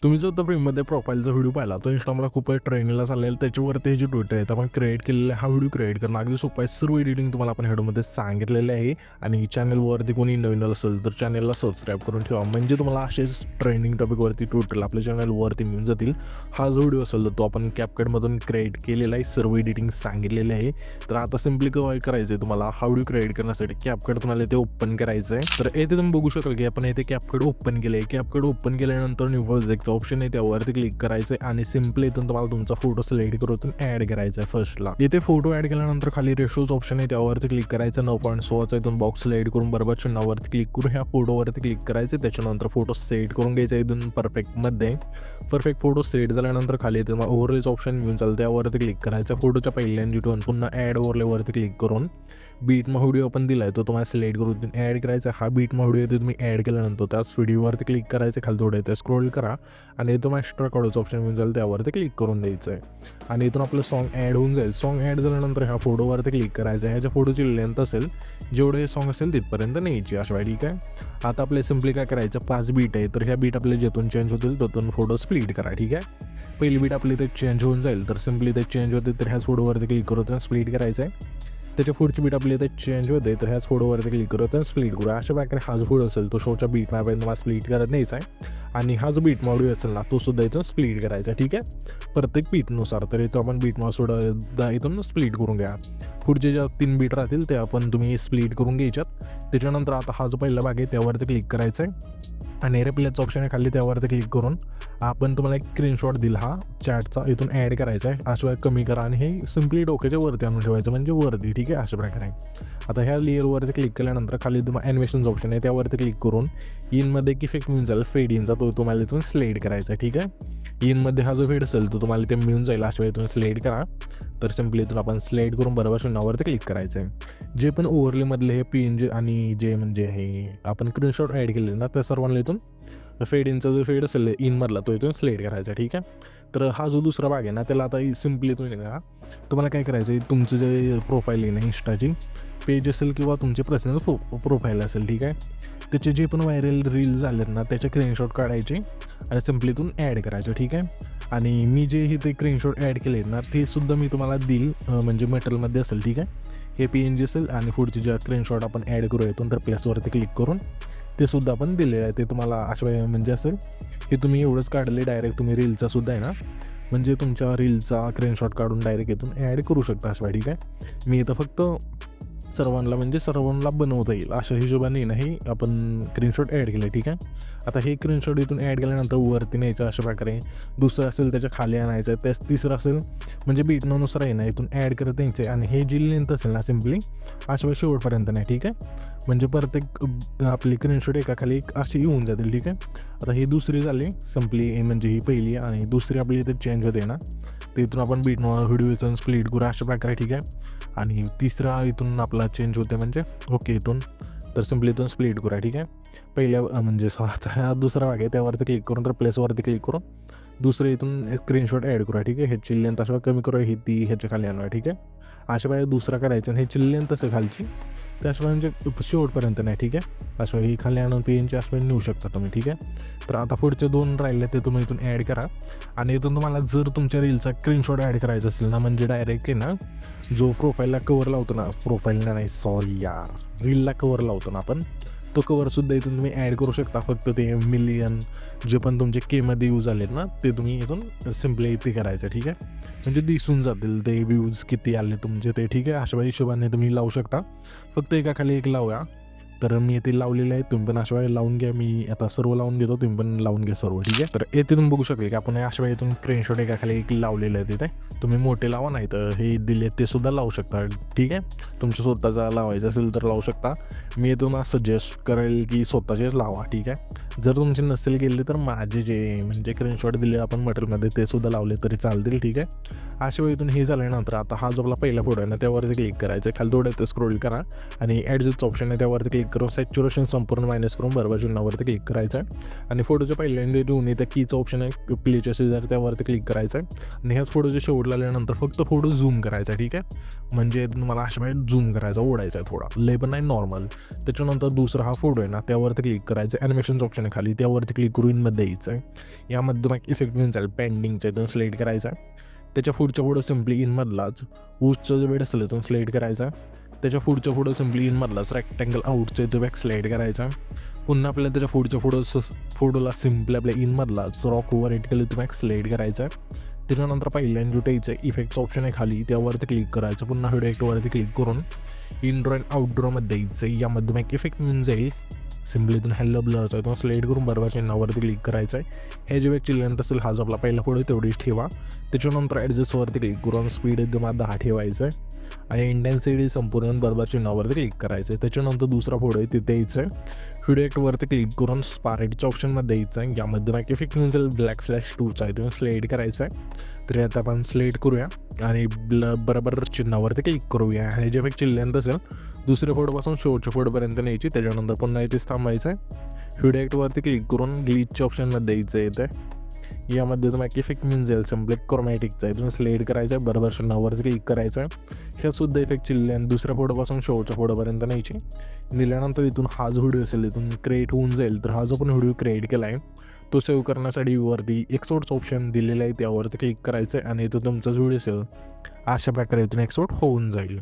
तुम्ही जो आता फ्रेममध्ये प्रोफाईलचा व्हिडिओ पाहिला तो इंस्टाग्रामला खूप ट्रेंडला चाललेला, त्याच्यावरती हे जे ट्विटर आहेत आपण क्रिएट केलेला हा व्हिडिओ क्रिएट करणं अगदी सोपं आहे. सर्व एडिटिंग तुम्हाला आपण व्हिडिओमध्ये सांगितलेले आहे. आणि चॅनलवरती कोणी नवीन असेल तर चॅनलला सबस्क्राईब करून ठेवा, म्हणजे तुम्हाला असेच ट्रेंडिंग टॉपिकवरती ट्विटरला आपल्या चॅनलवरती मिळून जातील. हा जो व्हिडिओ असेल तर तो आपण कॅपकटमधून क्रिएट केलेला आहे, सर्व एडिटिंग सांगितलेले आहे. तर आता सिम्पली काय करायचं आहे, तुम्हाला हा व्हिडिओ क्रिएट करण्यासाठी कॅपकट तुम्हाला ते ओपन करायचं आहे. तर येथे तुम्ही बघू शकाल की आपण येथे कॅपकट ओपन केलं आहे. कॅपकट ओपन केल्यानंतर न्यू प्रोजेक्टचा ऑप्शन आहे, त्यावरती क्लिक करायचं आहे आणि सिम्पली इथून तुम्हाला तुमचा फोटो सिलेक्ट करून ॲड करायचा आहे. फर्स्टला इथे फोटो ॲड केल्यानंतर खाली रेशोचा ऑप्शन आहे, त्यावरती क्लिक करायचं. 9.6चा इथून बॉक्स सिलेक्ट करून बरोबर चिन्हावरती क्लिक करून ह्या फोटोवरती क्लिक करायचं. त्याच्यानंतर फोटो सेट करून घ्यायचा इथून परफेक्टमध्ये. परफेक्ट फोटो सेट झाल्यानंतर खाली इथे ओव्हरलेच ऑप्शन मिळून चालतं, त्यावरती क्लिक करायचं. फोटोच्या पहिल्या जिथून पुन्हा ॲड ओव्हरलेवरती क्लिक करून बीट व्हिडिओ आपण दिला आहे तो तुम्हाला सिलेक्ट करून ॲड करायचा. हा बीट व्हिडिओ इथे तुम्ही ॲड केल्यानंतर त्याच व्हिडिओवरती क्लिक करायचं. खाली थोडं इथे स्क्रोल करा आणि इथं एक्स्ट्रा कॉडचं ऑप्शन मिळून जाईल, त्यावरती क्लिक करून द्यायचं आहे. आणि इथून आपलं सॉन्ग ॲड होऊन जाईल. सॉन्ग ॲड झाल्यानंतर ह्या फोटोवरती क्लिक करायचं. ह्याच्या फोटोची लेंथ असेल जेवढे हे सॉन्ग असेल तिथपर्यंत न्यायची अशा वेळी. ठीक आहे, आता आपल्या सिम्पली काय करायचं, 5 बीट आहे तर ह्या बीट आपल्या जेथून चेंज होतील तिथून फोटो स्प्लिट करा. ठीक आहे, पहिली बीट आपली इथे चेंज होऊन जाईल तर सिम्पली इथे चेंज होते तर ह्याच फोटोवरती क्लिक करून स्प्लिट करायचं आहे. त्याच्या पुढची बीट आपली इथे चेंज होते तर ह्याच फोटोवरती क्लिक करू स्प्लिट करू. अशा प्रकारे हा जो फोटो असेल तो शोच्या बीट मॅप तुम्हाला स्प्लिट करत न्यायचा आहे. आणि हा जो बीट मॉड्यू असेल ना तो सुद्धा इथून स्प्लिट करायचा. ठीक आहे, प्रत्येक बीटनुसार. तर इथं आपण बीट मॉड सुद्धा इथून स्प्लिट करून घ्या. पुढचे ज्या 3 बीट राहतील ते आपण तुम्ही स्प्लिट करून घ्यायच्यात. त्याच्यानंतर आता हा जो पहिला भाग आहे त्यावरती क्लिक करायचा आहे आणि रिप्लेचं ऑप्शन आहे खाली, त्यावरती क्लिक करून आपण तुम्हाला एक स्क्रीनशॉट दिला हा चॅटचा इथून ॲड करायचा आहे. अशा कमी करा आणि हे सिम्पली डोक्याच्या वरती आणून ठेवायचं, म्हणजे वरती. ठीक आहे, अशा प्रकारे. आता ह्या लेअरवरती क्लिक केल्यानंतर खाली तुम्हाला ॲनिमेशनचं ऑप्शन आहे, त्यावरती क्लिक करून इनमध्ये एक इफेक्ट मिळून जाईल फेड इनचा, तो तुम्हाला इथून स्लाइड करायचा आहे. ठीक आहे, इनमध्ये हा जो फेड असेल तो तुम्हाला इथे मिळून जाईल, अशा वेळी इथून स्लाइड करा. तर सिम्पली इथून आपण स्लाइड करून बरोबर शून्यावरती क्लिक करायचं आहे. जे पण ओव्हरलेमधले हे PNG आणि जे म्हणजे हे आपण स्क्रीनशॉट ॲड केले ना त्या सर्वांना इथून फेड इनचा जो फेड असेल इनमधला तो इथून स्लाइड करायचा. ठीक आहे, तर हा जो दुसरा भाग आहे ना त्याला आता सिम्पली तुम्हाला काय करायचं आहे, तुमचं जे प्रोफाईल आहे ना इंस्टाची पेज असेल किंवा तुमचे पर्सनल प्रोफाईल असेल, ठीक आहे, त्याचे जे पण व्हायरल रील्स झालेत ना त्याचे स्क्रीनशॉट काढायचे आणि सिम्पली इथून ॲड करायचे. ठीक आहे, आणि मी जे हे ते स्क्रीनशॉट ॲड केले ना ते सुद्धा मी तुम्हाला देईल, म्हणजे मेटलमध्ये असेल. ठीक आहे, हे PNG असेल आणि पुढचे जे स्क्रीनशॉट आपण ॲड करू इथून रिप्लेसवरती क्लिक करून ते सुद्धा आपण दिलेलं आहे. ते तुम्हाला अशा म्हणजे असेल की तुम्ही एवढंच काढले डायरेक्ट तुम्ही रीलचा सुद्धा आहे ना, म्हणजे तुमच्या रीलचा स्क्रीनशॉट काढून डायरेक्ट इथून ॲड करू शकता अशा. ठीक आहे, मी इथं फक्त सर्वांना बनवता येईल अशा हिशोबाने ना हे आपण स्क्रीनशॉट ॲड केलं. ठीक आहे, आता हे स्क्रीनशॉट इथून ॲड केल्यानंतर वरती न्यायचं अशा प्रकारे. दुसरं असेल त्याच्या खाली आणायचं, त्याच तिसरं असेल म्हणजे बीटनुसार आहे ना इथून ॲड करत यायचं. आणि हे जी लेंथ असेल ना सिम्पली अशा शेवटपर्यंत नाही. ठीक आहे, म्हणजे प्रत्येक आपली स्क्रीनशॉट एका खाली एक अशी येऊन जातील. ठीक आहे, आता ही दुसरी झाली सिम्पली, म्हणजे ही पहिली आणि दुसरी आपली इथे चेंज होते ना ते इथून आपण बीट व्हिडिओ इथून स्प्लिट करू अशा प्रकारे. ठीक आहे, आणि तिसरा इथून आपला चेंज होते म्हणजे ओके इथून तर सिम्पली इथून स्प्लिट करा. ठीक आहे, पहिल्या म्हणजे आता हा दुसरा भाग आहे त्यावरती क्लिक करून रिप्लेसवरती क्लिक करून दुसरे इथून स्क्रीनशॉट ॲड करा. ठीक आहे, ह्याची लेंथ अशा कमी करू, ही ती ह्याच्या खाली आणूया. ठीक आहे, अशा वेळेस दुसरा करायचं आणि ह्याची लेंथ असेल खालची तर अशा म्हणजे शेवटपर्यंत नाही. ठीक आहे, अशा ही खाली आणून PNG अशा नेऊ शकता तुम्ही. ठीक आहे, तर आता पुढचे 2 राहिले ते तुम्ही इथून ॲड करा. आणि इथून तुम्हाला जर तुमच्या रीलचा स्क्रीनशॉट ॲड करायचा असेल ना, म्हणजे डायरेक्ट आहे ना जो प्रोफाईलला कवर लावतो ना, प्रोफाईलला नाही सॉरी यार रीलला कवर लावतो ना आपण, तो कवरसुद्धा इथून तुम्ही ॲड करू शकता. फक्त ते मिलियन जे पण तुमचे केमध्ये यूज आलेत ना ते तुम्ही इथून सिम्पली इथे करायचं. ठीक आहे, म्हणजे दिसून जातील ते व्ह्यूज किती आले तुमचे ते. ठीक आहे, अशा हिशोबाने तुम्ही लावू शकता. फक्त एका खाली एक लावूया. तर मी येथे लावलेलं आहे, तुम्ही पण अशा वेळी लावून घ्या. मी आता सर्व लावून घेतो, तुम्ही पण लावून घ्या सर्व. ठीक आहे, तर येथे तुम्ही बघू शकले की आपण अशा वेळी इथून स्क्रीनशॉट एका खाली एक लावलेलं आहे. तिथे तुम्ही मोठे लावा, नाही तर हे दिले ते सुद्धा लावू शकता. ठीक आहे, तुमच्या स्वतःचा लावायचं असेल तर लावू शकता. मी तुम्हाला सजेस्ट करेल की स्वतःचेच लावा. ठीक आहे, जर तुमचे नसेल गेले तर माझे जे म्हणजे स्क्रीनशॉट दिले आपण मटेरियलमध्ये ते सुद्धा लावले तरी चालतील. ठीक आहे, अशा वेळी इथून हे झाल्यानंतर आता हा जो आपला पहिला फोटो आहे ना त्यावरती क्लिक करायचं. खाली थोडं स्क्रोल करा आणि ॲडजस्ट ऑप्शन आहे त्यावरती क्लिक करून सॅच्युरेशन संपूर्ण मायनस करून बरोबर चिन्हावरती क्लिक करायचं आहे. आणि फोटोच्या पहिल्यांदा दोन्ही त्या कीचा ऑप्शन आहे प्लेच्या शेजारी त्यावरती क्लिक करायचं आहे. आणि ह्याच फोटोच्या शेवटला आल्यानंतर फक्त फोटो झूम करायचा. ठीक आहे, म्हणजे तुम्हाला अशा वेळी झूम करायचा, ओढायचा आहे थोडा, लय पण नाही नॉर्मल. त्याच्यानंतर दुसरा हा फोटो आहे ना त्यावरती क्लिक करायचं. ॲनिमेशनचा ऑप्शन ऑप्शन आहे खाली त्यावरती क्लिक करून इनमध्ये यायचं आहे. यामध्ये तुम्हाला इफेक्ट मिळून जाईल पेंडिंगचा इथून सिलेक्ट करायचा आहे. त्याच्या पुढं सिम्पली इनमधलाच ऊसचा जो वेळ असेल इथून सिलेक्ट करायचा. त्याच्या पुढं सिम्पली इनमधलाच रेक्टँगल आउटचा इथं बॅक सिलेक्ट करायचा. पुन्हा आपल्याला त्याच्या फोटोला सिम्पली आपल्या इनमधलाच रॉक ओव्हर एट केलं बॅक सिलेक्ट करायचा. त्याच्यानंतर पहिल्या जुटायचं इफेक्टचं ऑप्शन आहे खाली त्यावरती क्लिक करायचं. पुन्हा व्हिडिओ एक्टवरती क्लिक करून इनड्रो अँड आउटड्रोमध्ये द्यायचं. यामध्ये मग इफेक्ट मिळून जाईल सिम्पली इथून हॅलो ब्लरचा आहे तो सिलेक्ट करून बरोबर चिन्हावरती क्लिक करायचं आहे. हे जे वेगची लेंथ असेल हा जो आपला पहिला फोटो तेवढीच ठेवा. त्याच्यानंतर ॲडजस्टवरती क्लिक करून स्पीड एकदम 10 ठेवायचं आहे आणि इंटेन्सिटी संपूर्ण बरोबर चिन्हावरती क्लिक करायचं आहे. त्याच्यानंतर दुसरा फोटो आहे तिथे यायचं आहे. व्हिडिओ एक्टवरती क्लिक करून स्पारेटच्या ऑप्शनमध्ये द्यायचं आहे. यामध्ये मग इफेक्ट मिळून जाईल ब्लॅक फ्लॅश 2चा आहे तो सिलेक्ट करायचा आहे. तर आता आपण सिलेक्ट करूया आणि बरोबर चिन्हावरती क्लिक करूया. हे जे इफेक्टची लेंथ असेल दुसऱ्या फोटोपासून शेवटच्या फोटोपर्यंत न्यायची. त्याच्यानंतर पुन्हा इथेच थांबायचं आहे. व्हिडिओ एक्टवरती क्लिक करून ग्लिचच्या ऑप्शनमध्ये द्यायचं आहे. इथे यामध्ये तुम्हाला इफेक्ट मिळून जाईल सिम्पली क्रोमॅटिकचा आहे तुम्ही सिलेक्ट करायचं आहे. बरोबर चिन्हावरती क्लिक करायचं आहे. ह्यासुद्धा इफेक्टची लेंथ दुसऱ्या फोटोपासून शेवटच्या फोटोपर्यंत न्यायची. दिल्यानंतर इथून हा जो व्हिडिओ असेल इथून क्रिएट होऊन जाईल. तर हा जो पण व्हिडिओ क्रिएट केला आहे तो सेव्ह करण्यासाठी वरती एक्सपोर्टचं ऑप्शन दिलेलं आहे त्यावरती क्लिक करायचं आहे आणि तो तुमचाच व्हिडिओ असेल अशा प्रकारे इथून एक्सपोर्ट होऊन जाईल.